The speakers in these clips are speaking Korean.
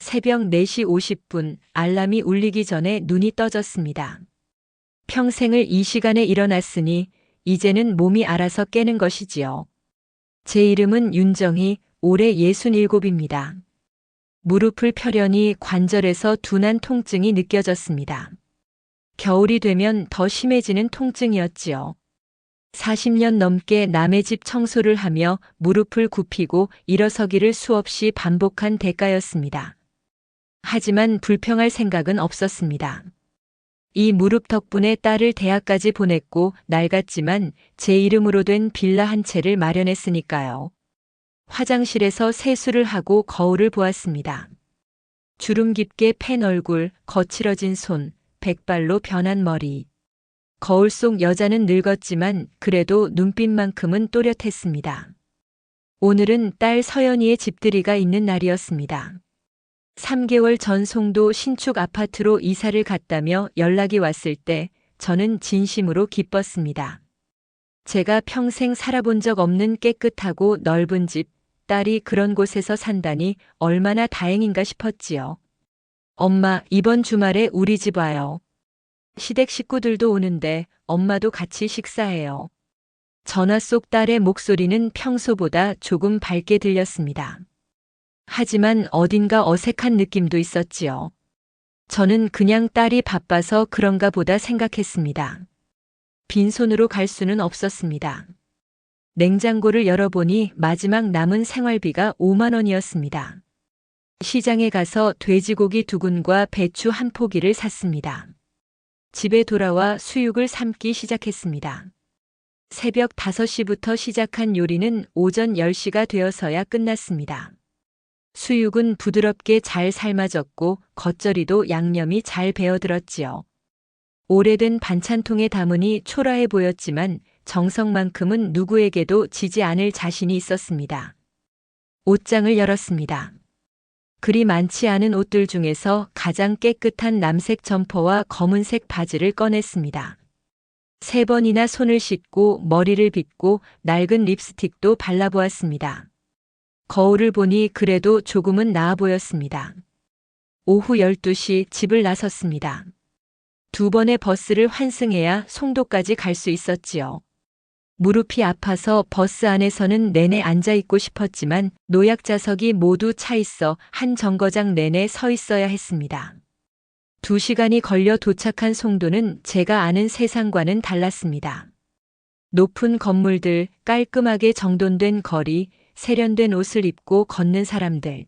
새벽 4시 50분 알람이 울리기 전에 눈이 떠졌습니다. 평생을 이 시간에 일어났으니 이제는 몸이 알아서 깨는 것이지요. 제 이름은 윤정희, 올해 67입니다. 무릎을 펴려니 관절에서 둔한 통증이 느껴졌습니다. 겨울이 되면 더 심해지는 통증이었지요. 40년 넘게 남의 집 청소를 하며 무릎을 굽히고 일어서기를 수없이 반복한 대가였습니다. 하지만 불평할 생각은 없었습니다. 이 무릎 덕분에 딸을 대학까지 보냈고 낡았지만 제 이름으로 된 빌라 한 채를 마련했으니까요. 화장실에서 세수를 하고 거울을 보았습니다. 주름 깊게 팬 얼굴, 거칠어진 손, 백발로 변한 머리. 거울 속 여자는 늙었지만 그래도 눈빛만큼은 또렷했습니다. 오늘은 딸 서연이의 집들이가 있는 날이었습니다. 3개월 전 송도 신축 아파트로 이사를 갔다며 연락이 왔을 때 저는 진심으로 기뻤습니다. 제가 평생 살아본 적 없는 깨끗하고 넓은 집, 딸이 그런 곳에서 산다니 얼마나 다행인가 싶었지요. 엄마, 이번 주말에 우리 집 와요. 시댁 식구들도 오는데 엄마도 같이 식사해요. 전화 속 딸의 목소리는 평소보다 조금 밝게 들렸습니다. 하지만 어딘가 어색한 느낌도 있었지요. 저는 그냥 딸이 바빠서 그런가 보다 생각했습니다. 빈손으로 갈 수는 없었습니다. 냉장고를 열어보니 마지막 남은 생활비가 5만 원이었습니다. 시장에 가서 돼지고기 2근과 배추 1포기를 샀습니다. 집에 돌아와 수육을 삶기 시작했습니다. 새벽 5시부터 시작한 요리는 오전 10시가 되어서야 끝났습니다. 수육은 부드럽게 잘 삶아졌고 겉절이도 양념이 잘 배어들었지요. 오래된 반찬통에 담으니 초라해 보였지만 정성만큼은 누구에게도 지지 않을 자신이 있었습니다. 옷장을 열었습니다. 그리 많지 않은 옷들 중에서 가장 깨끗한 남색 점퍼와 검은색 바지를 꺼냈습니다. 3번이나 손을 씻고 머리를 빗고 낡은 립스틱도 발라보았습니다. 거울을 보니 그래도 조금은 나아 보였습니다. 오후 12시 집을 나섰습니다. 2번의 버스를 환승해야 송도까지 갈 수 있었지요. 무릎이 아파서 버스 안에서는 내내 앉아있고 싶었지만 노약자석이 모두 차 있어 한 정거장 내내 서 있어야 했습니다. 2시간이 걸려 도착한 송도는 제가 아는 세상과는 달랐습니다. 높은 건물들, 깔끔하게 정돈된 거리, 세련된 옷을 입고 걷는 사람들.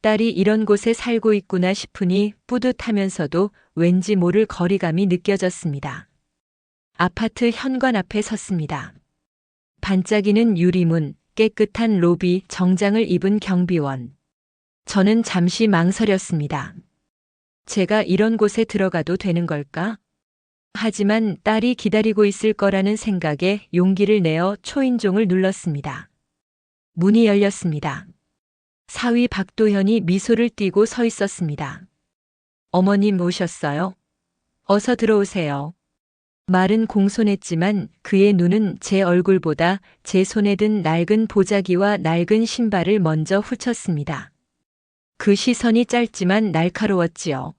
딸이 이런 곳에 살고 있구나 싶으니 뿌듯하면서도 왠지 모를 거리감이 느껴졌습니다. 아파트 현관 앞에 섰습니다. 반짝이는 유리문, 깨끗한 로비, 정장을 입은 경비원. 저는 잠시 망설였습니다. 제가 이런 곳에 들어가도 되는 걸까? 하지만 딸이 기다리고 있을 거라는 생각에 용기를 내어 초인종을 눌렀습니다. 문이 열렸습니다. 사위 박도현이 미소를 띠고 서 있었습니다. 어머님 오셨어요? 어서 들어오세요. 말은 공손했지만 그의 눈은 제 얼굴보다 제 손에 든 낡은 보자기와 낡은 신발을 먼저 훑었습니다. 그 시선이 짧지만 날카로웠지요.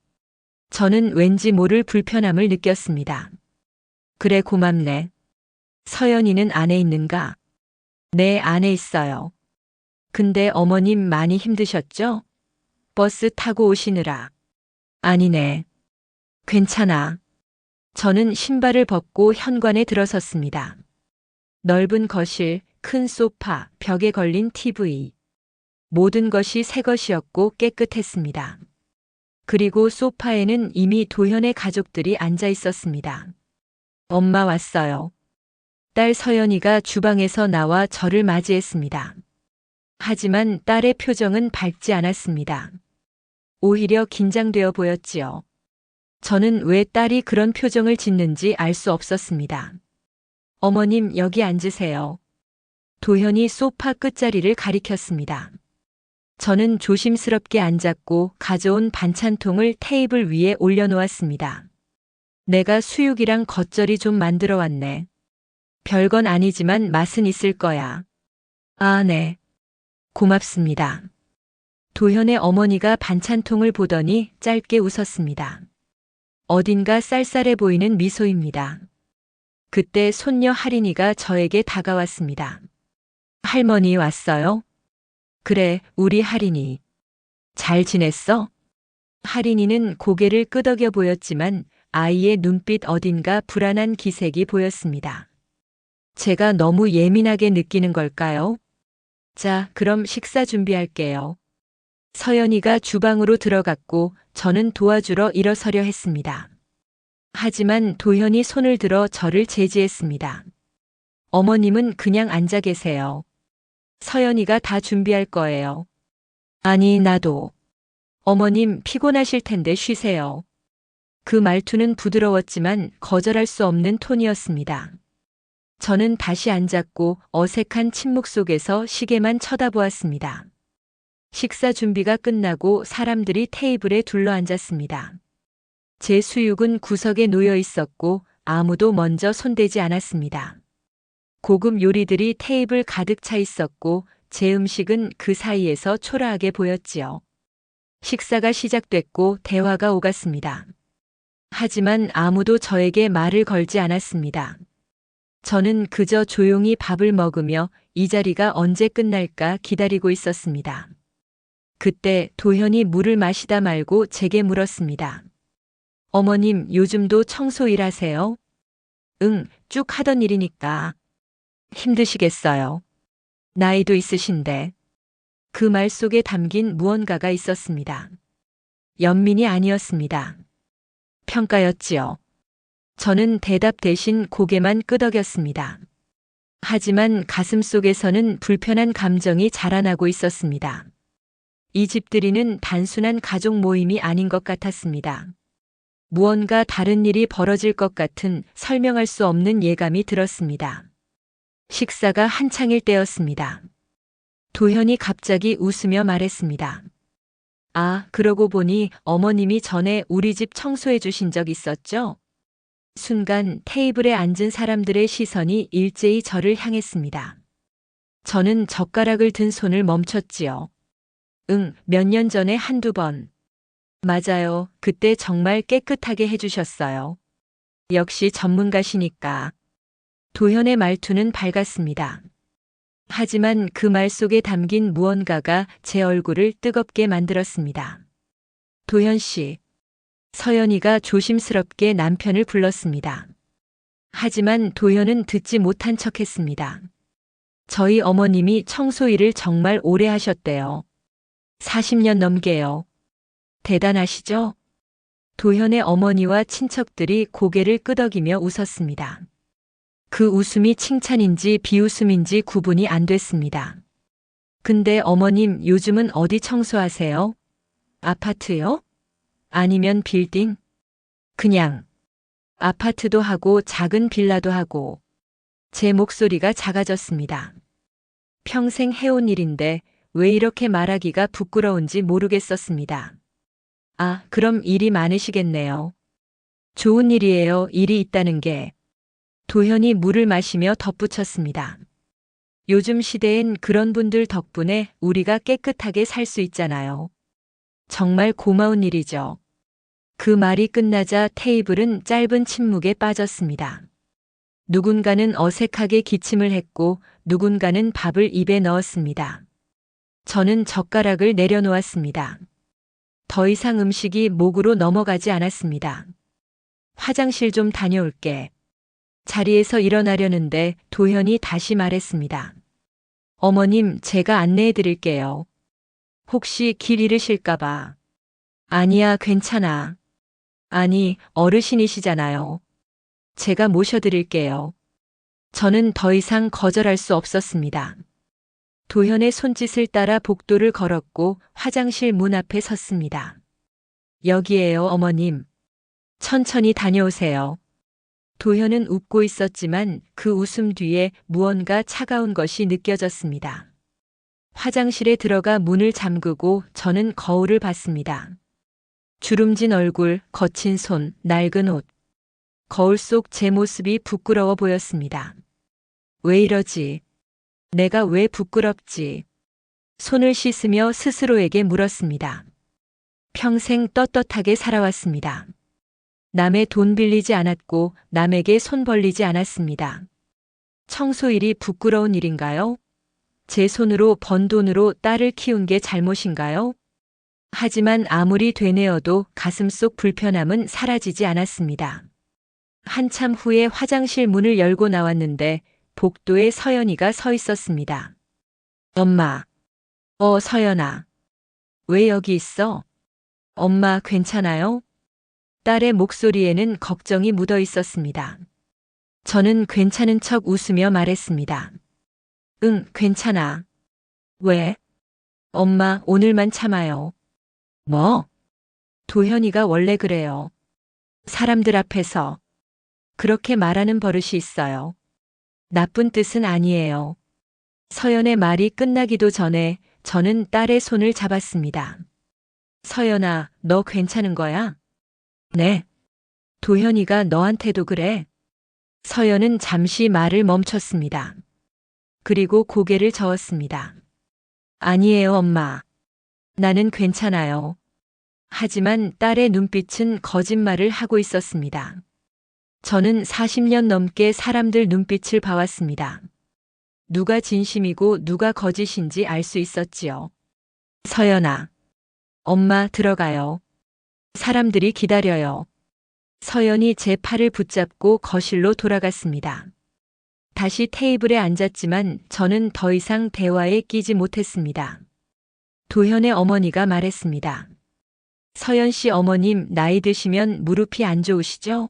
저는 왠지 모를 불편함을 느꼈습니다. 그래 고맙네. 서연이는 안에 있는가? 네, 안에 있어요. 근데 어머님 많이 힘드셨죠? 버스 타고 오시느라. 아니네. 괜찮아. 저는 신발을 벗고 현관에 들어섰습니다. 넓은 거실, 큰 소파, 벽에 걸린 TV. 모든 것이 새 것이었고 깨끗했습니다. 그리고 소파에는 이미 도현의 가족들이 앉아 있었습니다. 엄마 왔어요. 딸 서연이가 주방에서 나와 저를 맞이했습니다. 하지만 딸의 표정은 밝지 않았습니다. 오히려 긴장되어 보였지요. 저는 왜 딸이 그런 표정을 짓는지 알 수 없었습니다. 어머님 여기 앉으세요. 도현이 소파 끝자리를 가리켰습니다. 저는 조심스럽게 앉았고 가져온 반찬통을 테이블 위에 올려놓았습니다. 내가 수육이랑 겉절이 좀 만들어 왔네. 별건 아니지만 맛은 있을 거야. 아, 네. 고맙습니다. 도현의 어머니가 반찬통을 보더니 짧게 웃었습니다. 어딘가 쌀쌀해 보이는 미소입니다. 그때 손녀 할인이가 저에게 다가왔습니다. 할머니 왔어요? 그래, 우리 할인이. 잘 지냈어? 할인이는 고개를 끄덕여 보였지만 아이의 눈빛 어딘가 불안한 기색이 보였습니다. 제가 너무 예민하게 느끼는 걸까요? 자, 그럼 식사 준비할게요. 서연이가 주방으로 들어갔고 저는 도와주러 일어서려 했습니다. 하지만 도현이 손을 들어 저를 제지했습니다. 어머님은 그냥 앉아 계세요. 서연이가 다 준비할 거예요. 아니, 나도. 어머님 피곤하실 텐데 쉬세요. 그 말투는 부드러웠지만 거절할 수 없는 톤이었습니다. 저는 다시 앉았고 어색한 침묵 속에서 시계만 쳐다보았습니다. 식사 준비가 끝나고 사람들이 테이블에 둘러앉았습니다. 제 수육은 구석에 놓여 있었고 아무도 먼저 손대지 않았습니다. 고급 요리들이 테이블 가득 차 있었고 제 음식은 그 사이에서 초라하게 보였지요. 식사가 시작됐고 대화가 오갔습니다. 하지만 아무도 저에게 말을 걸지 않았습니다. 저는 그저 조용히 밥을 먹으며 이 자리가 언제 끝날까 기다리고 있었습니다. 그때 도현이 물을 마시다 말고 제게 물었습니다. 어머님, 요즘도 청소 일하세요? 응, 쭉 하던 일이니까. 힘드시겠어요. 나이도 있으신데. 그 말 속에 담긴 무언가가 있었습니다. 연민이 아니었습니다. 평가였지요. 저는 대답 대신 고개만 끄덕였습니다. 하지만 가슴 속에서는 불편한 감정이 자라나고 있었습니다. 이 집들이는 단순한 가족 모임이 아닌 것 같았습니다. 무언가 다른 일이 벌어질 것 같은 설명할 수 없는 예감이 들었습니다. 식사가 한창일 때였습니다. 도현이 갑자기 웃으며 말했습니다. 아, 그러고 보니 어머님이 전에 우리 집 청소해 주신 적 있었죠? 순간 테이블에 앉은 사람들의 시선이 일제히 저를 향했습니다. 저는 젓가락을 든 손을 멈췄지요. 응, 몇 년 전에 한두 번. 맞아요. 그때 정말 깨끗하게 해주셨어요. 역시 전문가시니까. 도현의 말투는 밝았습니다. 하지만 그 말 속에 담긴 무언가가 제 얼굴을 뜨겁게 만들었습니다. 도현 씨. 서연이가 조심스럽게 남편을 불렀습니다. 하지만 도현은 듣지 못한 척했습니다. 저희 어머님이 청소 일을 정말 오래 하셨대요. 40년 넘게요. 대단하시죠? 도현의 어머니와 친척들이 고개를 끄덕이며 웃었습니다. 그 웃음이 칭찬인지 비웃음인지 구분이 안 됐습니다. 근데 어머님 요즘은 어디 청소하세요? 아파트요? 아니면 빌딩? 그냥. 아파트도 하고 작은 빌라도 하고. 제 목소리가 작아졌습니다. 평생 해온 일인데 왜 이렇게 말하기가 부끄러운지 모르겠었습니다. 아, 그럼 일이 많으시겠네요. 좋은 일이에요, 일이 있다는 게. 도현이 물을 마시며 덧붙였습니다. 요즘 시대엔 그런 분들 덕분에 우리가 깨끗하게 살 수 있잖아요. 정말 고마운 일이죠. 그 말이 끝나자 테이블은 짧은 침묵에 빠졌습니다. 누군가는 어색하게 기침을 했고 누군가는 밥을 입에 넣었습니다. 저는 젓가락을 내려놓았습니다. 더 이상 음식이 목으로 넘어가지 않았습니다. 화장실 좀 다녀올게. 자리에서 일어나려는데 도현이 다시 말했습니다. 어머님, 제가 안내해 드릴게요. 혹시 길 잃으실까봐. 아니야, 괜찮아. 아니, 어르신이시잖아요. 제가 모셔드릴게요. 저는 더 이상 거절할 수 없었습니다. 도현의 손짓을 따라 복도를 걸었고 화장실 문 앞에 섰습니다. 여기에요, 어머님. 천천히 다녀오세요. 도현은 웃고 있었지만 그 웃음 뒤에 무언가 차가운 것이 느껴졌습니다. 화장실에 들어가 문을 잠그고 저는 거울을 봤습니다. 주름진 얼굴, 거친 손, 낡은 옷. 거울 속 제 모습이 부끄러워 보였습니다. 왜 이러지? 내가 왜 부끄럽지? 손을 씻으며 스스로에게 물었습니다. 평생 떳떳하게 살아왔습니다. 남의 돈 빌리지 않았고 남에게 손 벌리지 않았습니다. 청소일이 부끄러운 일인가요? 제 손으로 번 돈으로 딸을 키운 게 잘못인가요? 하지만 아무리 되뇌어도 가슴속 불편함은 사라지지 않았습니다. 한참 후에 화장실 문을 열고 나왔는데 복도에 서연이가 서 있었습니다. 엄마. 서연아. 왜 여기 있어? 엄마 괜찮아요? 딸의 목소리에는 걱정이 묻어 있었습니다. 저는 괜찮은 척 웃으며 말했습니다. 응, 괜찮아. 왜? 엄마, 오늘만 참아요. 뭐? 도현이가 원래 그래요. 사람들 앞에서 그렇게 말하는 버릇이 있어요. 나쁜 뜻은 아니에요. 서연의 말이 끝나기도 전에 저는 딸의 손을 잡았습니다. 서연아, 너 괜찮은 거야? 네. 도현이가 너한테도 그래? 서연은 잠시 말을 멈췄습니다. 그리고 고개를 저었습니다. 아니에요, 엄마. 나는 괜찮아요. 하지만 딸의 눈빛은 거짓말을 하고 있었습니다. 저는 40년 넘게 사람들 눈빛을 봐왔습니다. 누가 진심이고 누가 거짓인지 알 수 있었지요. 서연아. 엄마 들어가요. 사람들이 기다려요. 서연이 제 팔을 붙잡고 거실로 돌아갔습니다. 다시 테이블에 앉았지만 저는 더 이상 대화에 끼지 못했습니다. 도현의 어머니가 말했습니다. 서연 씨 어머님 나이 드시면 무릎이 안 좋으시죠?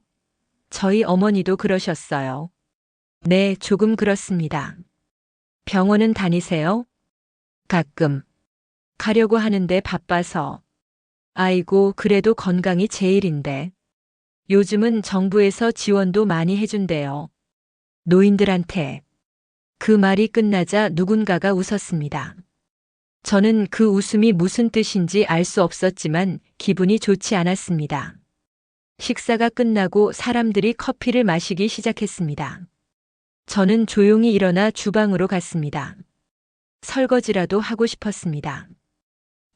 저희 어머니도 그러셨어요. 네, 조금 그렇습니다. 병원은 다니세요? 가끔. 가려고 하는데 바빠서. 아이고, 그래도 건강이 제일인데. 요즘은 정부에서 지원도 많이 해준대요. 노인들한테. 그 말이 끝나자 누군가가 웃었습니다. 저는 그 웃음이 무슨 뜻인지 알 수 없었지만 기분이 좋지 않았습니다. 식사가 끝나고 사람들이 커피를 마시기 시작했습니다. 저는 조용히 일어나 주방으로 갔습니다. 설거지라도 하고 싶었습니다.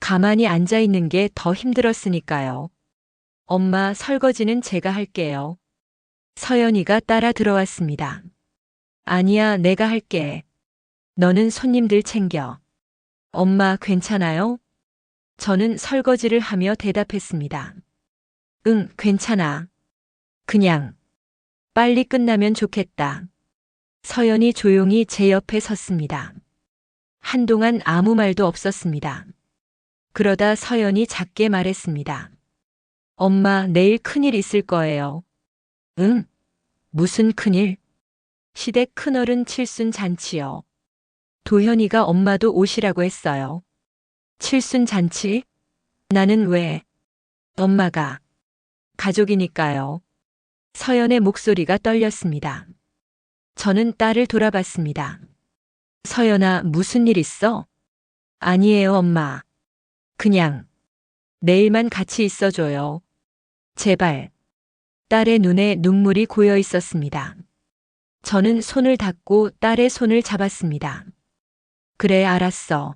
가만히 앉아 있는 게 더 힘들었으니까요. 엄마, 설거지는 제가 할게요. 서연이가 따라 들어왔습니다. 아니야, 내가 할게. 너는 손님들 챙겨. 엄마, 괜찮아요? 저는 설거지를 하며 대답했습니다. 응, 괜찮아. 그냥 빨리 끝나면 좋겠다. 서연이 조용히 제 옆에 섰습니다. 한동안 아무 말도 없었습니다. 그러다 서연이 작게 말했습니다. 엄마, 내일 큰일 있을 거예요. 응? 무슨 큰일? 시댁 큰어른 칠순 잔치요. 도현이가 엄마도 오시라고 했어요. 칠순 잔치? 나는 왜? 엄마가. 가족이니까요. 서연의 목소리가 떨렸습니다. 저는 딸을 돌아봤습니다. 서연아, 무슨 일 있어? 아니에요, 엄마. 그냥 내일만 같이 있어줘요. 제발. 딸의 눈에 눈물이 고여 있었습니다. 저는 손을 닫고 딸의 손을 잡았습니다. 그래, 알았어.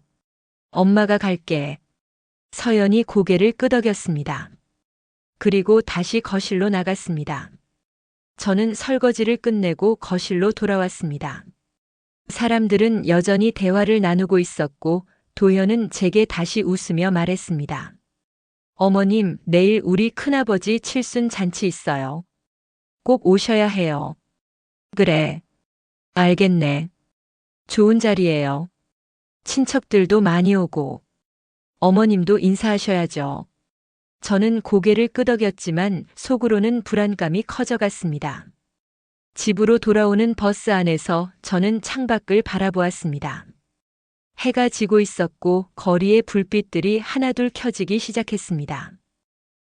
엄마가 갈게. 서연이 고개를 끄덕였습니다. 그리고 다시 거실로 나갔습니다. 저는 설거지를 끝내고 거실로 돌아왔습니다. 사람들은 여전히 대화를 나누고 있었고 도현은 제게 다시 웃으며 말했습니다. 어머님, 내일 우리 큰아버지 칠순 잔치 있어요. 꼭 오셔야 해요. 그래. 알겠네. 좋은 자리예요. 친척들도 많이 오고 어머님도 인사하셔야죠. 저는 고개를 끄덕였지만 속으로는 불안감이 커져갔습니다. 집으로 돌아오는 버스 안에서 저는 창밖을 바라보았습니다. 해가 지고 있었고 거리의 불빛들이 하나둘 켜지기 시작했습니다.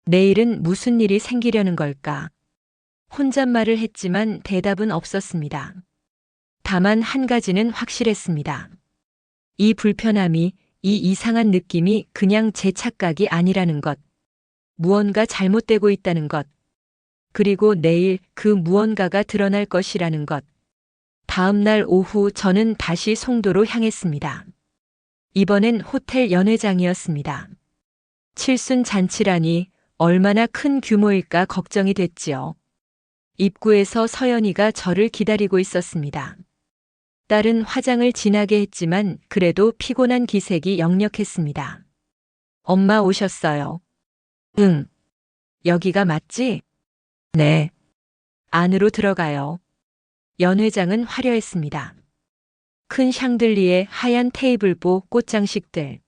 내일은 무슨 일이 생기려는 걸까? 혼잣말을 했지만 대답은 없었습니다. 다만 한 가지는 확실했습니다. 이 불편함이, 이 이상한 느낌이 그냥 제 착각이 아니라는 것. 무언가 잘못되고 있다는 것. 그리고 내일 그 무언가가 드러날 것이라는 것. 다음 날 오후 저는 다시 송도로 향했습니다. 이번엔 호텔 연회장이었습니다. 칠순 잔치라니 얼마나 큰 규모일까 걱정이 됐지요. 입구에서 서연이가 저를 기다리고 있었습니다. 딸은 화장을 진하게 했지만 그래도 피곤한 기색이 역력했습니다. 엄마 오셨어요. 응. 여기가 맞지? 네. 안으로 들어가요. 연회장은 화려했습니다. 큰 샹들리에 하얀 테이블보 꽃장식들.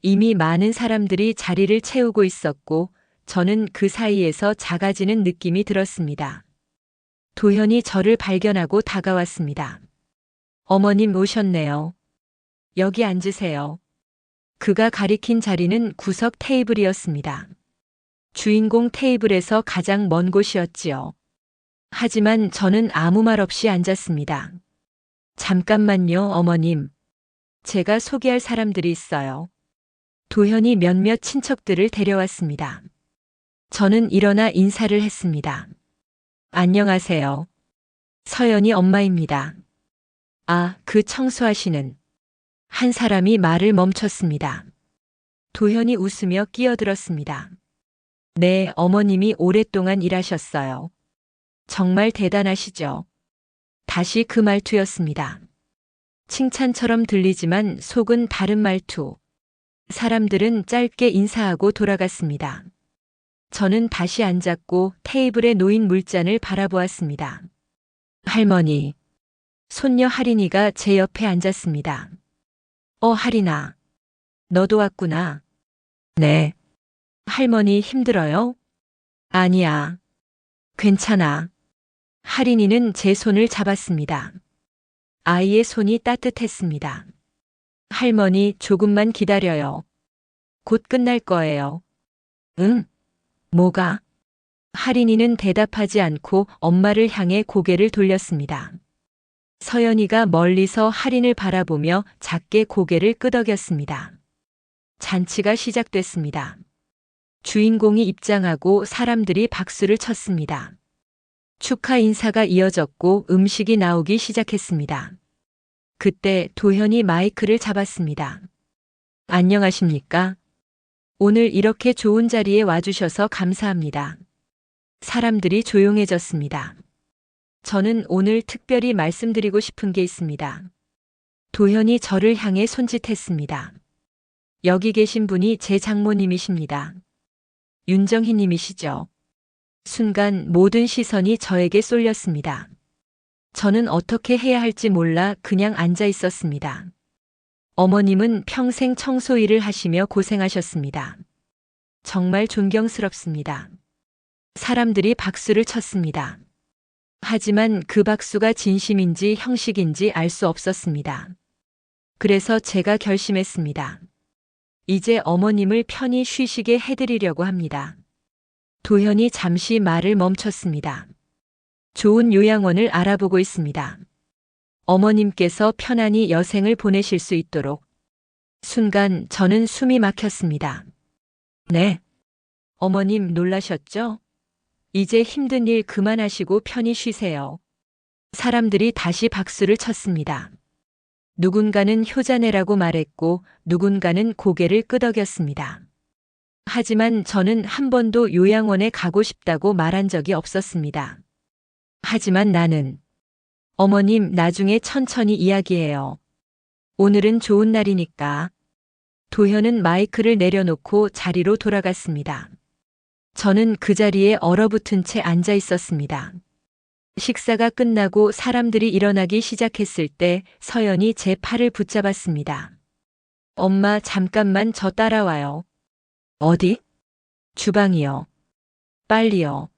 이미 많은 사람들이 자리를 채우고 있었고 저는 그 사이에서 작아지는 느낌이 들었습니다. 도현이 저를 발견하고 다가왔습니다. 어머님 오셨네요. 여기 앉으세요. 그가 가리킨 자리는 구석 테이블이었습니다. 주인공 테이블에서 가장 먼 곳이었지요. 하지만 저는 아무 말 없이 앉았습니다. 잠깐만요, 어머님. 제가 소개할 사람들이 있어요. 도현이 몇몇 친척들을 데려왔습니다. 저는 일어나 인사를 했습니다. 안녕하세요. 서연이 엄마입니다. 아, 그 청소하시는. 한 사람이 말을 멈췄습니다. 도현이 웃으며 끼어들었습니다. 네, 어머님이 오랫동안 일하셨어요. 정말 대단하시죠? 다시 그 말투였습니다. 칭찬처럼 들리지만 속은 다른 말투. 사람들은 짧게 인사하고 돌아갔습니다. 저는 다시 앉았고 테이블에 놓인 물잔을 바라보았습니다. 할머니. 손녀 할인이가 제 옆에 앉았습니다. 할인아. 너도 왔구나. 네. 할머니 힘들어요? 아니야. 괜찮아. 할인이는 제 손을 잡았습니다. 아이의 손이 따뜻했습니다. 할머니 조금만 기다려요. 곧 끝날 거예요. 응? 뭐가? 할인이는 대답하지 않고 엄마를 향해 고개를 돌렸습니다. 서연이가 멀리서 할인을 바라보며 작게 고개를 끄덕였습니다. 잔치가 시작됐습니다. 주인공이 입장하고 사람들이 박수를 쳤습니다. 축하 인사가 이어졌고 음식이 나오기 시작했습니다. 그때 도현이 마이크를 잡았습니다. 안녕하십니까? 오늘 이렇게 좋은 자리에 와주셔서 감사합니다. 사람들이 조용해졌습니다. 저는 오늘 특별히 말씀드리고 싶은 게 있습니다. 도현이 저를 향해 손짓했습니다. 여기 계신 분이 제 장모님이십니다. 윤정희 님이시죠? 순간 모든 시선이 저에게 쏠렸습니다. 저는 어떻게 해야 할지 몰라 그냥 앉아 있었습니다. 어머님은 평생 청소 일을 하시며 고생하셨습니다. 정말 존경스럽습니다. 사람들이 박수를 쳤습니다. 하지만 그 박수가 진심인지 형식인지 알 수 없었습니다. 그래서 제가 결심했습니다. 이제 어머님을 편히 쉬시게 해드리려고 합니다. 도현이 잠시 말을 멈췄습니다. 좋은 요양원을 알아보고 있습니다. 어머님께서 편안히 여생을 보내실 수 있도록. 순간 저는 숨이 막혔습니다. 네. 어머님 놀라셨죠? 이제 힘든 일 그만하시고 편히 쉬세요. 사람들이 다시 박수를 쳤습니다. 누군가는 효자네라고 말했고 누군가는 고개를 끄덕였습니다. 하지만 저는 한 번도 요양원에 가고 싶다고 말한 적이 없었습니다. 하지만 나는 어머님 나중에 천천히 이야기해요. 오늘은 좋은 날이니까. 도현은 마이크를 내려놓고 자리로 돌아갔습니다. 저는 그 자리에 얼어붙은 채 앉아 있었습니다. 식사가 끝나고 사람들이 일어나기 시작했을 때 서연이 제 팔을 붙잡았습니다. 엄마 잠깐만 저 따라와요. 어디? 주방이요. 빨리요.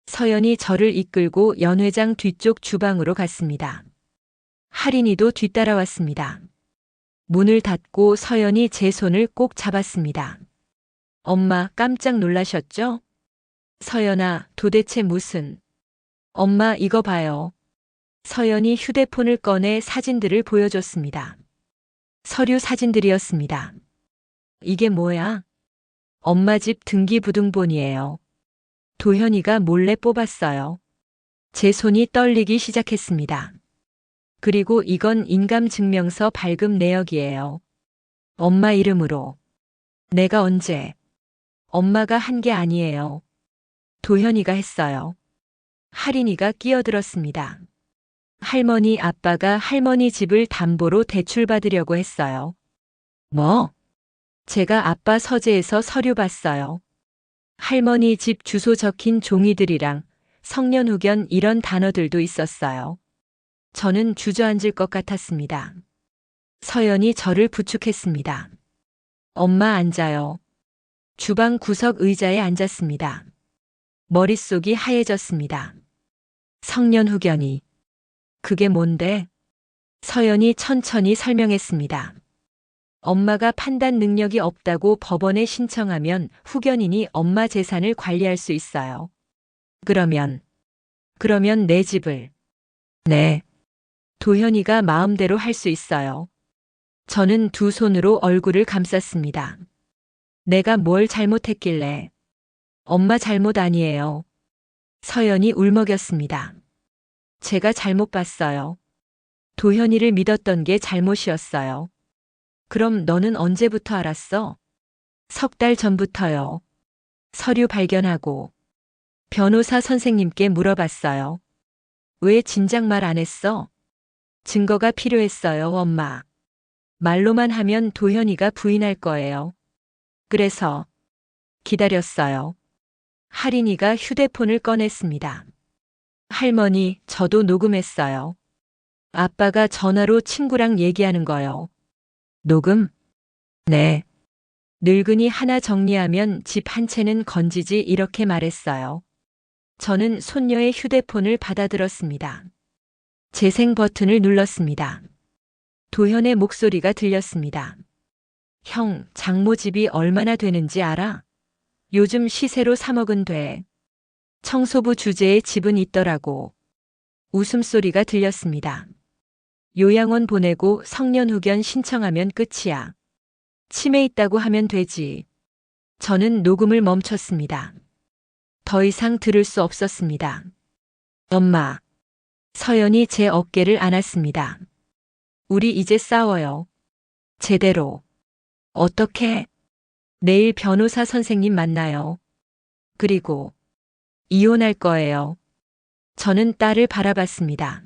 서연이 저를 이끌고 연회장 뒤쪽 주방으로 갔습니다. 할인이도 뒤따라왔습니다. 문을 닫고 서연이 제 손을 꼭 잡았습니다. 엄마 깜짝 놀라셨죠? 서연아, 도대체 무슨... 엄마 이거 봐요. 서연이 휴대폰을 꺼내 사진들을 보여줬습니다. 서류 사진들이었습니다. 이게 뭐야? 엄마 집 등기부등본이에요. 도현이가 몰래 뽑았어요. 제 손이 떨리기 시작했습니다. 그리고 이건 인감증명서 발급 내역이에요. 엄마 이름으로. 내가 언제? 엄마가 한 게 아니에요. 도현이가 했어요. 할인이가 끼어들었습니다. 할머니 아빠가 할머니 집을 담보로 대출받으려고 했어요. 뭐? 제가 아빠 서재에서 서류 봤어요. 할머니 집 주소 적힌 종이들이랑 성년 후견 이런 단어들도 있었어요. 저는 주저앉을 것 같았습니다. 서연이 저를 부축했습니다. 엄마 앉아요. 주방 구석 의자에 앉았습니다. 머릿속이 하얘졌습니다. 성년 후견이. 그게 뭔데? 서연이 천천히 설명했습니다. 엄마가 판단 능력이 없다고 법원에 신청하면 후견인이 엄마 재산을 관리할 수 있어요. 그러면 내 집을. 네. 도현이가 마음대로 할 수 있어요. 저는 두 손으로 얼굴을 감쌌습니다. 내가 뭘 잘못했길래. 엄마 잘못 아니에요. 서연이 울먹였습니다. 제가 잘못 봤어요. 도현이를 믿었던 게 잘못이었어요. 그럼 너는 언제부터 알았어? 석 달 전부터요. 서류 발견하고 변호사 선생님께 물어봤어요. 왜 진작 말 안 했어? 증거가 필요했어요, 엄마. 말로만 하면 도현이가 부인할 거예요. 그래서 기다렸어요. 할인이가 휴대폰을 꺼냈습니다. 할머니, 저도 녹음했어요. 아빠가 전화로 친구랑 얘기하는 거요. 녹음? 네. 늙은이 하나 정리하면 집 한 채는 건지지 이렇게 말했어요. 저는 손녀의 휴대폰을 받아들었습니다. 재생 버튼을 눌렀습니다. 도현의 목소리가 들렸습니다. 형, 장모 집이 얼마나 되는지 알아? 요즘 시세로 3억은 돼. 청소부 주제에 집은 있더라고. 웃음소리가 들렸습니다. 요양원 보내고 성년 후견 신청하면 끝이야. 치매 있다고 하면 되지. 저는 녹음을 멈췄습니다. 더 이상 들을 수 없었습니다. 엄마. 서연이 제 어깨를 안았습니다. 우리 이제 싸워요. 제대로. 어떻게? 내일 변호사 선생님 만나요. 그리고 이혼할 거예요. 저는 딸을 바라봤습니다.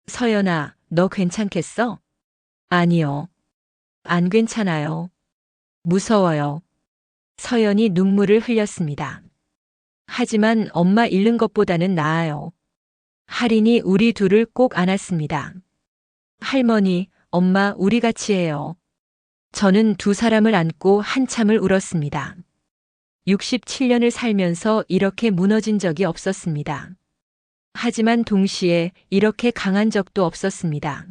서연아, 너 괜찮겠어? 아니요. 안 괜찮아요. 무서워요. 서연이 눈물을 흘렸습니다. 하지만 엄마 잃는 것보다는 나아요. 할인이 우리 둘을 꼭 안았습니다. 할머니, 엄마, 우리 같이 해요. 저는 두 사람을 안고 한참을 울었습니다. 67년을 살면서 이렇게 무너진 적이 없었습니다. 하지만 동시에 이렇게 강한 적도 없었습니다.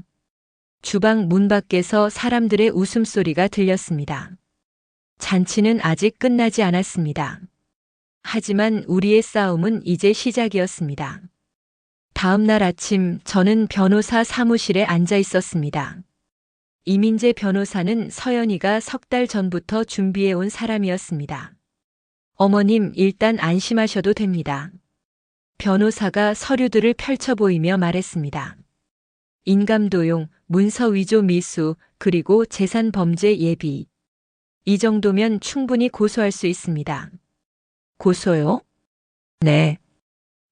주방 문 밖에서 사람들의 웃음소리가 들렸습니다. 잔치는 아직 끝나지 않았습니다. 하지만 우리의 싸움은 이제 시작이었습니다. 다음 날 아침 저는 변호사 사무실에 앉아 있었습니다. 이민재 변호사는 서연이가 석 달 전부터 준비해온 사람이었습니다. 어머님, 일단 안심하셔도 됩니다. 변호사가 서류들을 펼쳐 보이며 말했습니다. 인감도용, 문서 위조 미수, 그리고 재산범죄 예비. 이 정도면 충분히 고소할 수 있습니다. 고소요? 네.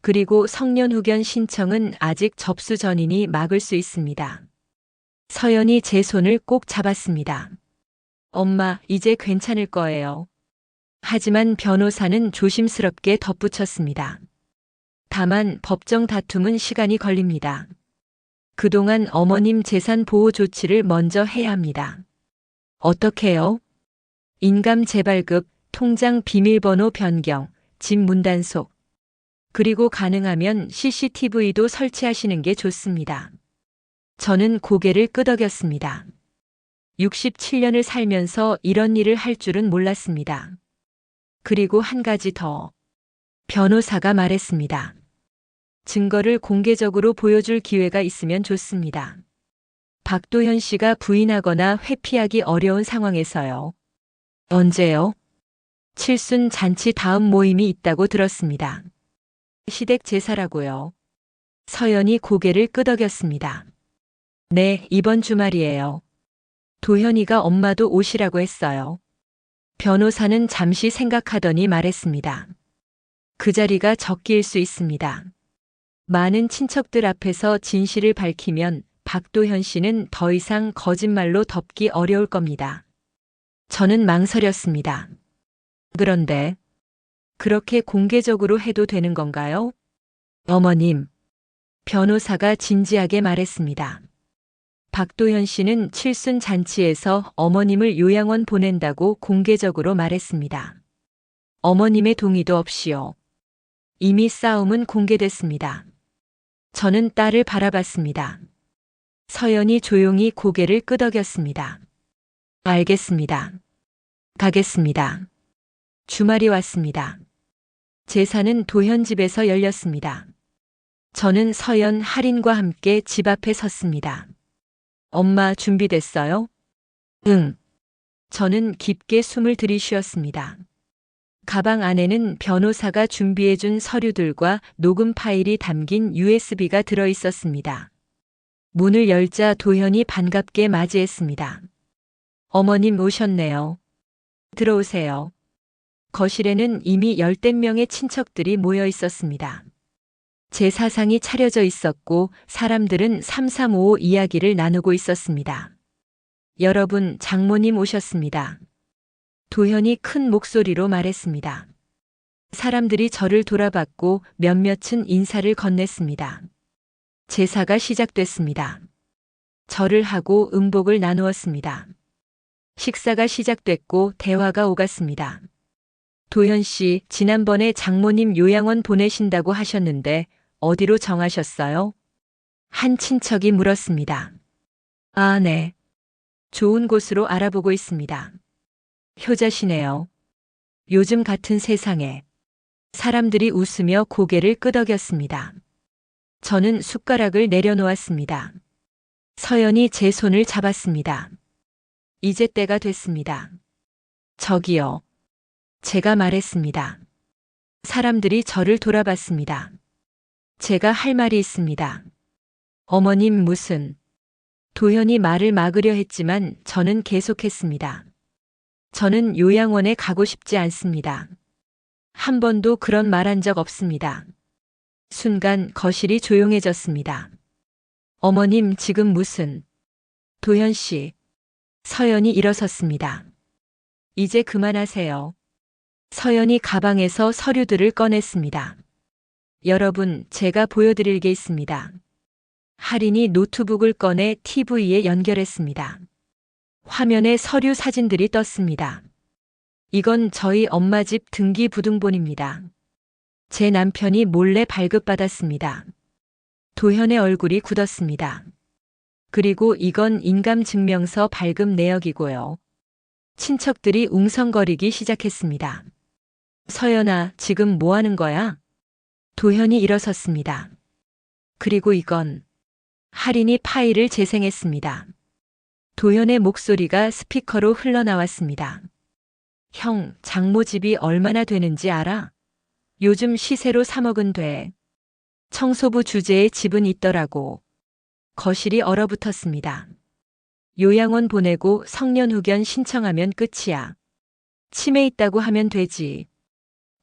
그리고 성년 후견 신청은 아직 접수 전이니 막을 수 있습니다. 서연이 제 손을 꼭 잡았습니다. 엄마, 이제 괜찮을 거예요. 하지만 변호사는 조심스럽게 덧붙였습니다. 다만 법정 다툼은 시간이 걸립니다. 그동안 어머님 재산 보호 조치를 먼저 해야 합니다. 어떻게요? 인감 재발급, 통장 비밀번호 변경, 집 문단속. 그리고 가능하면 CCTV도 설치하시는 게 좋습니다. 저는 고개를 끄덕였습니다. 67년을 살면서 이런 일을 할 줄은 몰랐습니다. 그리고 한 가지 더. 변호사가 말했습니다. 증거를 공개적으로 보여줄 기회가 있으면 좋습니다. 박도현 씨가 부인하거나 회피하기 어려운 상황에서요. 언제요? 칠순 잔치 다음 모임이 있다고 들었습니다. 시댁 제사라고요. 서연이 고개를 끄덕였습니다. 네, 이번 주말이에요. 도현이가 엄마도 오시라고 했어요. 변호사는 잠시 생각하더니 말했습니다. 그 자리가 적기일 수 있습니다. 많은 친척들 앞에서 진실을 밝히면 박도현 씨는 더 이상 거짓말로 덮기 어려울 겁니다. 저는 망설였습니다. 그런데 그렇게 공개적으로 해도 되는 건가요? 어머님, 변호사가 진지하게 말했습니다. 박도현 씨는 칠순 잔치에서 어머님을 요양원 보낸다고 공개적으로 말했습니다. 어머님의 동의도 없이요. 이미 싸움은 공개됐습니다. 저는 딸을 바라봤습니다. 서연이 조용히 고개를 끄덕였습니다. 알겠습니다. 가겠습니다. 주말이 왔습니다. 제사는 도현 집에서 열렸습니다. 저는 서연, 할인과 함께 집 앞에 섰습니다. 엄마 준비됐어요? 응. 저는 깊게 숨을 들이쉬었습니다. 가방 안에는 변호사가 준비해준 서류들과 녹음 파일이 담긴 USB가 들어 있었습니다. 문을 열자 도현이 반갑게 맞이했습니다. 어머님 오셨네요. 들어오세요. 거실에는 이미 열댓 명의 친척들이 모여 있었습니다. 제 사상이 차려져 있었고 사람들은 삼삼오오 이야기를 나누고 있었습니다. 여러분, 장모님 오셨습니다. 도현이 큰 목소리로 말했습니다. 사람들이 저를 돌아봤고 몇몇은 인사를 건넸습니다. 제사가 시작됐습니다. 절을 하고 음복을 나누었습니다. 식사가 시작됐고 대화가 오갔습니다. 도현 씨, 지난번에 장모님 요양원 보내신다고 하셨는데 어디로 정하셨어요? 한 친척이 물었습니다. 아, 네. 좋은 곳으로 알아보고 있습니다. 효자시네요. 요즘 같은 세상에. 사람들이 웃으며 고개를 끄덕였습니다. 저는 숟가락을 내려놓았습니다. 서연이 제 손을 잡았습니다. 이제 때가 됐습니다. 저기요. 제가 말했습니다. 사람들이 저를 돌아봤습니다. 제가 할 말이 있습니다. 어머님 무슨. 도현이 말을 막으려 했지만 저는 계속했습니다. 저는 요양원에 가고 싶지 않습니다. 한 번도 그런 말 한 적 없습니다. 순간 거실이 조용해졌습니다. 어머님 지금 무슨. 도현 씨. 서연이 일어섰습니다. 이제 그만하세요. 서연이 가방에서 서류들을 꺼냈습니다. 여러분, 제가 보여드릴 게 있습니다. 할인이 노트북을 꺼내 TV에 연결했습니다. 화면에 서류 사진들이 떴습니다. 이건 저희 엄마 집 등기부등본입니다. 제 남편이 몰래 발급받았습니다. 도현의 얼굴이 굳었습니다. 그리고 이건 인감증명서 발급 내역이고요. 친척들이 웅성거리기 시작했습니다. 서연아, 지금 뭐 하는 거야? 도현이 일어섰습니다. 그리고 이건. 할인이 파일을 재생했습니다. 도현의 목소리가 스피커로 흘러나왔습니다. 형, 장모 집이 얼마나 되는지 알아? 요즘 시세로 3억은 돼. 청소부 주제에 집은 있더라고. 거실이 얼어붙었습니다. 요양원 보내고 성년후견 신청하면 끝이야. 치매 있다고 하면 되지.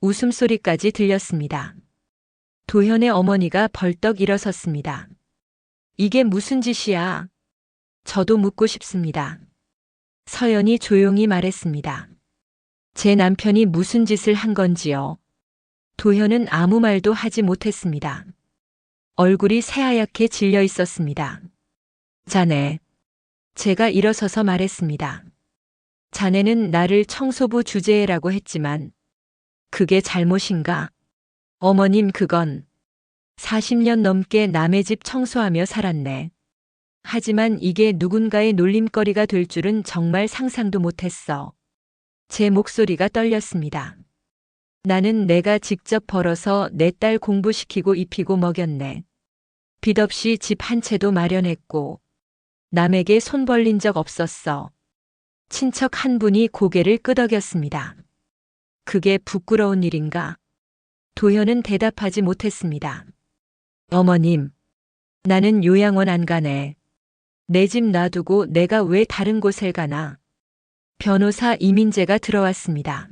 웃음소리까지 들렸습니다. 도현의 어머니가 벌떡 일어섰습니다. 이게 무슨 짓이야? 저도 묻고 싶습니다. 서연이 조용히 말했습니다. 제 남편이 무슨 짓을 한 건지요. 도현은 아무 말도 하지 못했습니다. 얼굴이 새하얗게 질려 있었습니다. 자네. 제가 일어서서 말했습니다. 자네는 나를 청소부 주제라고 했지만 그게 잘못인가? 어머님 그건 40년 넘게 남의 집 청소하며 살았네. 하지만 이게 누군가의 놀림거리가 될 줄은 정말 상상도 못했어. 제 목소리가 떨렸습니다. 나는 내가 직접 벌어서 내 딸 공부시키고 입히고 먹였네. 빚 없이 집 한 채도 마련했고 남에게 손 벌린 적 없었어. 친척 한 분이 고개를 끄덕였습니다. 그게 부끄러운 일인가? 도현은 대답하지 못했습니다. 어머님, 나는 요양원 안 가네. 내 집 놔두고 내가 왜 다른 곳을 가나? 변호사 이민재가 들어왔습니다.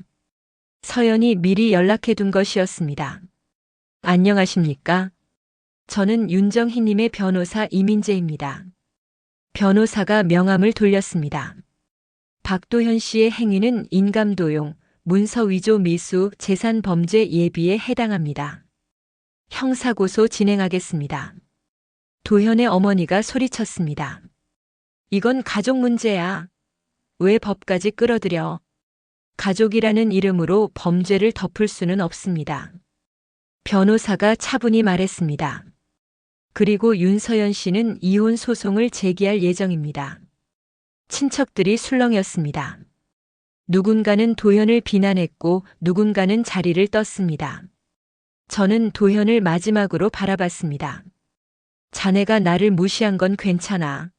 서연이 미리 연락해둔 것이었습니다. 안녕하십니까? 저는 윤정희님의 변호사 이민재입니다. 변호사가 명함을 돌렸습니다. 박도현 씨의 행위는 인감도용, 문서위조 미수, 재산범죄 예비에 해당합니다. 형사고소 진행하겠습니다. 도현의 어머니가 소리쳤습니다. 이건 가족 문제야. 왜 법까지 끌어들여? 가족이라는 이름으로 범죄를 덮을 수는 없습니다. 변호사가 차분히 말했습니다. 그리고 윤서연 씨는 이혼 소송을 제기할 예정입니다. 친척들이 술렁였습니다. 누군가는 도현을 비난했고 누군가는 자리를 떴습니다. 저는 도현을 마지막으로 바라봤습니다. 자네가 나를 무시한 건 괜찮아.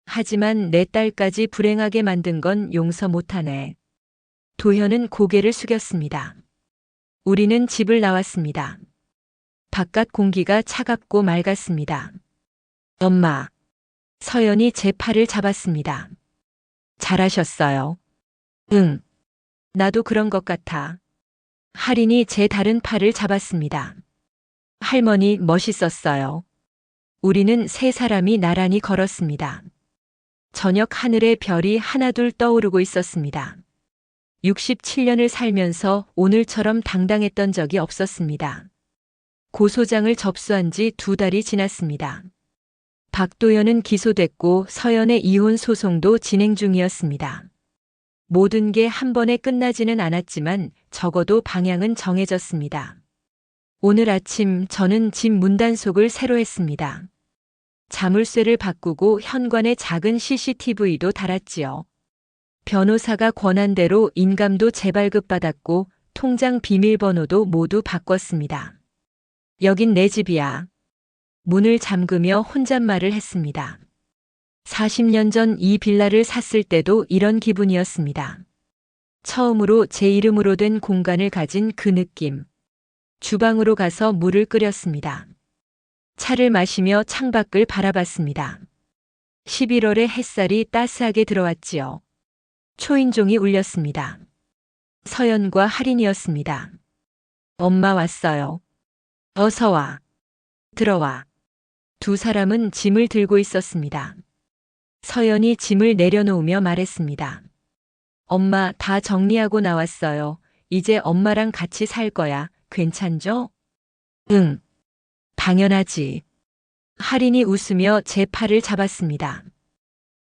하지만 내 딸까지 불행하게 만든 건 용서 못하네. 도현은 고개를 숙였습니다. 우리는 집을 나왔습니다. 바깥 공기가 차갑고 맑았습니다. 엄마. 서연이 제 팔을 잡았습니다. 잘하셨어요. 응. 나도 그런 것 같아. 할인이 제 다른 팔을 잡았습니다. 할머니 멋있었어요. 우리는 세 사람이 나란히 걸었습니다. 저녁 하늘에 별이 하나둘 떠오르고 있었습니다. 67년을 살면서 오늘처럼 당당했던 적이 없었습니다. 고소장을 접수한 지 2달이 지났습니다. 박도연은 기소됐고 서연의 이혼 소송도 진행 중이었습니다. 모든 게 한 번에 끝나지는 않았지만 적어도 방향은 정해졌습니다. 오늘 아침 저는 집 문단속을 새로 했습니다. 자물쇠를 바꾸고 현관에 작은 CCTV도 달았지요. 변호사가 권한 대로 인감도 재발급받았고 통장 비밀번호도 모두 바꿨습니다. 여긴 내 집이야. 문을 잠그며 혼잣말을 했습니다. 40년 전 이 빌라를 샀을 때도 이런 기분이었습니다. 처음으로 제 이름으로 된 공간을 가진 그 느낌. 주방으로 가서 물을 끓였습니다. 차를 마시며 창밖을 바라봤습니다. 11월의 햇살이 따스하게 들어왔지요. 초인종이 울렸습니다. 서연과 할인이었습니다. 엄마 왔어요. 어서 와. 들어와. 두 사람은 짐을 들고 있었습니다. 서연이 짐을 내려놓으며 말했습니다. 엄마 다 정리하고 나왔어요. 이제 엄마랑 같이 살 거야. 괜찮죠? 응. 당연하지. 할인이 웃으며 제 팔을 잡았습니다.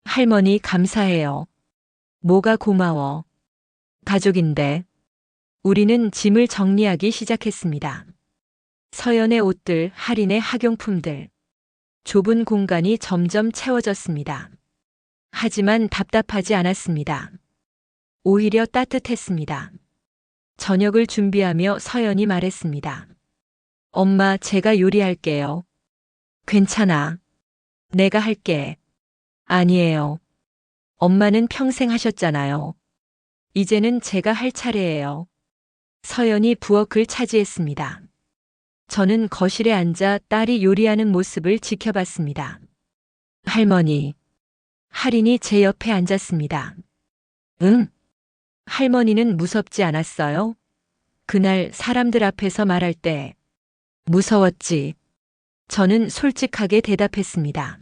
할머니 감사해요. 뭐가 고마워. 가족인데. 우리는 짐을 정리하기 시작했습니다. 서연의 옷들, 할인의 학용품들. 좁은 공간이 점점 채워졌습니다. 하지만 답답하지 않았습니다. 오히려 따뜻했습니다. 저녁을 준비하며 서연이 말했습니다. 엄마, 제가 요리할게요. 괜찮아. 내가 할게. 아니에요. 엄마는 평생 하셨잖아요. 이제는 제가 할 차례예요. 서연이 부엌을 차지했습니다. 저는 거실에 앉아 딸이 요리하는 모습을 지켜봤습니다. 할머니. 할인이 제 옆에 앉았습니다. 응? 할머니는 무섭지 않았어요? 그날 사람들 앞에서 말할 때 무서웠지. 저는 솔직하게 대답했습니다.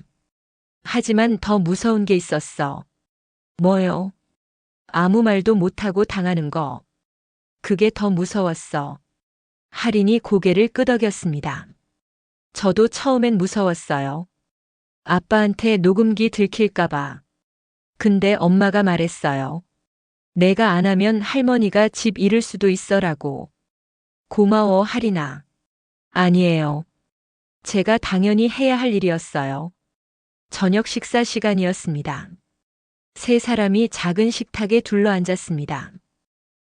하지만 더 무서운 게 있었어. 뭐요? 아무 말도 못하고 당하는 거. 그게 더 무서웠어. 할인이 고개를 끄덕였습니다. 저도 처음엔 무서웠어요. 아빠한테 녹음기 들킬까봐. 근데 엄마가 말했어요. 내가 안 하면 할머니가 집 잃을 수도 있어라고. 고마워, 할인아. 아니에요. 제가 당연히 해야 할 일이었어요. 저녁 식사 시간이었습니다. 세 사람이 작은 식탁에 둘러앉았습니다.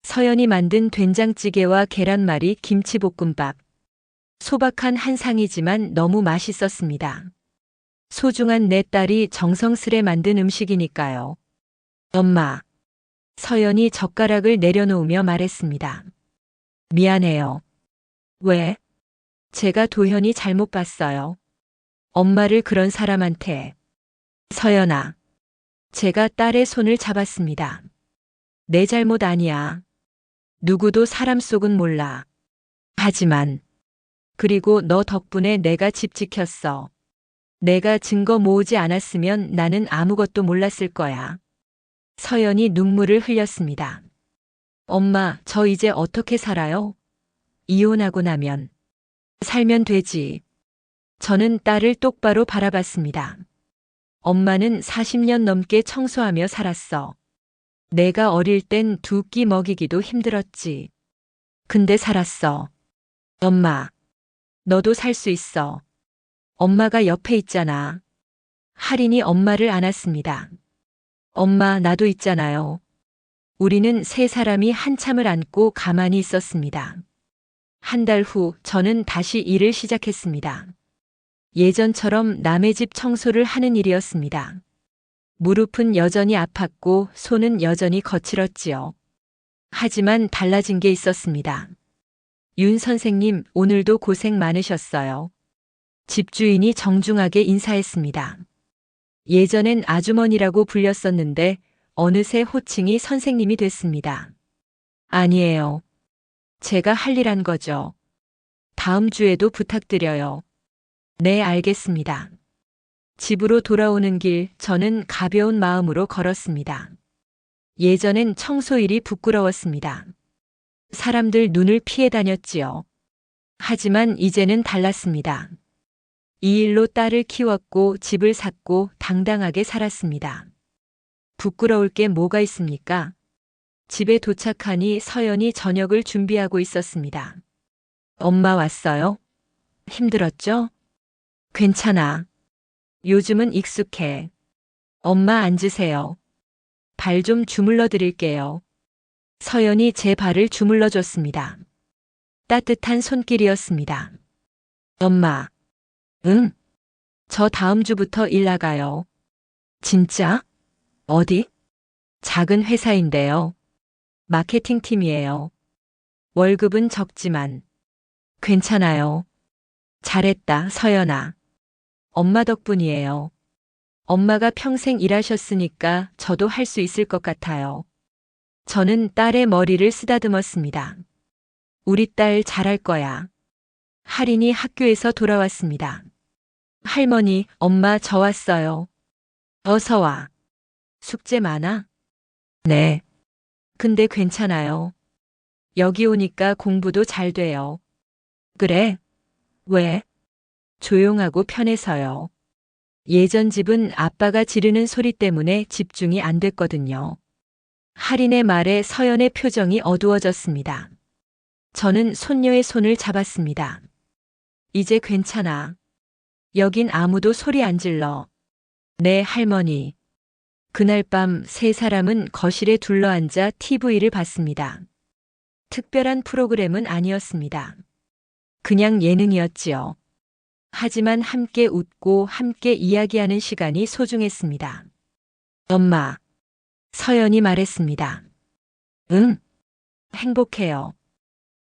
서연이 만든 된장찌개와 계란말이, 김치볶음밥. 소박한 한 상이지만 너무 맛있었습니다. 소중한 내 딸이 정성스레 만든 음식이니까요. 엄마. 서연이 젓가락을 내려놓으며 말했습니다. 미안해요. 왜? 제가 도현이 잘못 봤어요. 엄마를 그런 사람한테. 서연아. 제가 딸의 손을 잡았습니다. 내 잘못 아니야. 누구도 사람 속은 몰라. 하지만, 그리고 너 덕분에 내가 집 지켰어. 내가 증거 모으지 않았으면 나는 아무것도 몰랐을 거야. 서연이 눈물을 흘렸습니다. 엄마, 저 이제 어떻게 살아요? 이혼하고 나면. 살면 되지. 저는 딸을 똑바로 바라봤습니다. 엄마는 40년 넘게 청소하며 살았어. 내가 어릴 땐 두 끼 먹이기도 힘들었지. 근데 살았어. 엄마, 너도 살 수 있어. 엄마가 옆에 있잖아. 할인이 엄마를 안았습니다. 엄마, 나도 있잖아요. 우리는 세 사람이 한참을 안고 가만히 있었습니다. 한 달 후 저는 다시 일을 시작했습니다. 예전처럼 남의 집 청소를 하는 일이었습니다. 무릎은 여전히 아팠고 손은 여전히 거칠었지요. 하지만 달라진 게 있었습니다. 윤 선생님, 오늘도 고생 많으셨어요. 집주인이 정중하게 인사했습니다. 예전엔 아주머니라고 불렸었는데 어느새 호칭이 선생님이 됐습니다. 아니에요. 제가 할 일 한 거죠. 다음 주에도 부탁드려요. 네, 알겠습니다. 집으로 돌아오는 길 저는 가벼운 마음으로 걸었습니다. 예전엔 청소일이 부끄러웠습니다. 사람들 눈을 피해 다녔지요. 하지만 이제는 달랐습니다. 이 일로 딸을 키웠고 집을 샀고 당당하게 살았습니다. 부끄러울 게 뭐가 있습니까? 집에 도착하니 서연이 저녁을 준비하고 있었습니다. 엄마 왔어요? 힘들었죠? 괜찮아. 요즘은 익숙해. 엄마 앉으세요. 발 좀 주물러 드릴게요. 서연이 제 발을 주물러 줬습니다. 따뜻한 손길이었습니다. 엄마. 응. 저 다음 주부터 일 나가요. 진짜? 어디? 작은 회사인데요. 마케팅 팀이에요. 월급은 적지만. 괜찮아요. 잘했다, 서연아. 엄마 덕분이에요. 엄마가 평생 일하셨으니까 저도 할 수 있을 것 같아요. 저는 딸의 머리를 쓰다듬었습니다. 우리 딸 잘할 거야. 할인이 학교에서 돌아왔습니다. 할머니, 엄마 저 왔어요. 어서 와. 숙제 많아? 네. 근데 괜찮아요. 여기 오니까 공부도 잘 돼요. 그래? 왜? 조용하고 편해서요. 예전 집은 아빠가 지르는 소리 때문에 집중이 안 됐거든요. 할인의 말에 서연의 표정이 어두워졌습니다. 저는 손녀의 손을 잡았습니다. 이제 괜찮아. 여긴 아무도 소리 안 질러. 네, 할머니. 그날 밤 세 사람은 거실에 둘러앉아 TV를 봤습니다. 특별한 프로그램은 아니었습니다. 그냥 예능이었지요. 하지만 함께 웃고 함께 이야기하는 시간이 소중했습니다. 엄마. 서연이 말했습니다. 응. 행복해요.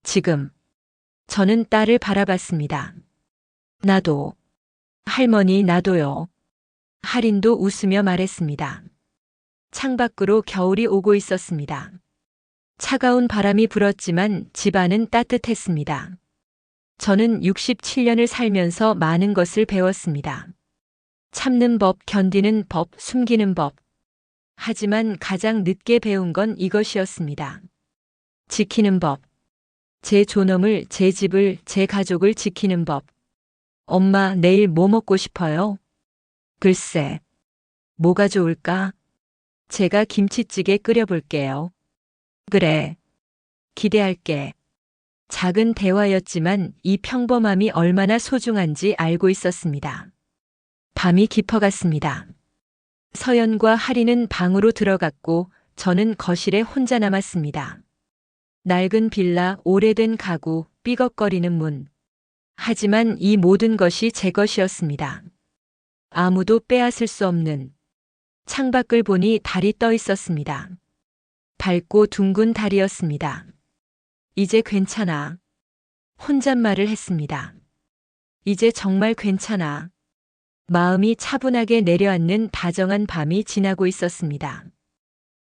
지금. 저는 딸을 바라봤습니다. 나도. 할머니, 나도요. 할인도 웃으며 말했습니다. 창밖으로 겨울이 오고 있었습니다. 차가운 바람이 불었지만 집안은 따뜻했습니다. 저는 67년을 살면서 많은 것을 배웠습니다. 참는 법, 견디는 법, 숨기는 법. 하지만 가장 늦게 배운 건 이것이었습니다. 지키는 법. 제 존엄을, 제 집을, 제 가족을 지키는 법. 엄마, 내일 뭐 먹고 싶어요? 글쎄. 뭐가 좋을까? 제가 김치찌개 끓여볼게요. 그래. 기대할게. 작은 대화였지만 이 평범함이 얼마나 소중한지 알고 있었습니다. 밤이 깊어갔습니다. 서연과 할인은 방으로 들어갔고 저는 거실에 혼자 남았습니다. 낡은 빌라, 오래된 가구, 삐걱거리는 문. 하지만 이 모든 것이 제 것이었습니다. 아무도 빼앗을 수 없는. 창밖을 보니 달이 떠 있었습니다. 밝고 둥근 달이었습니다. 이제 괜찮아. 혼잣말을 했습니다. 이제 정말 괜찮아. 마음이 차분하게 내려앉는 다정한 밤이 지나고 있었습니다.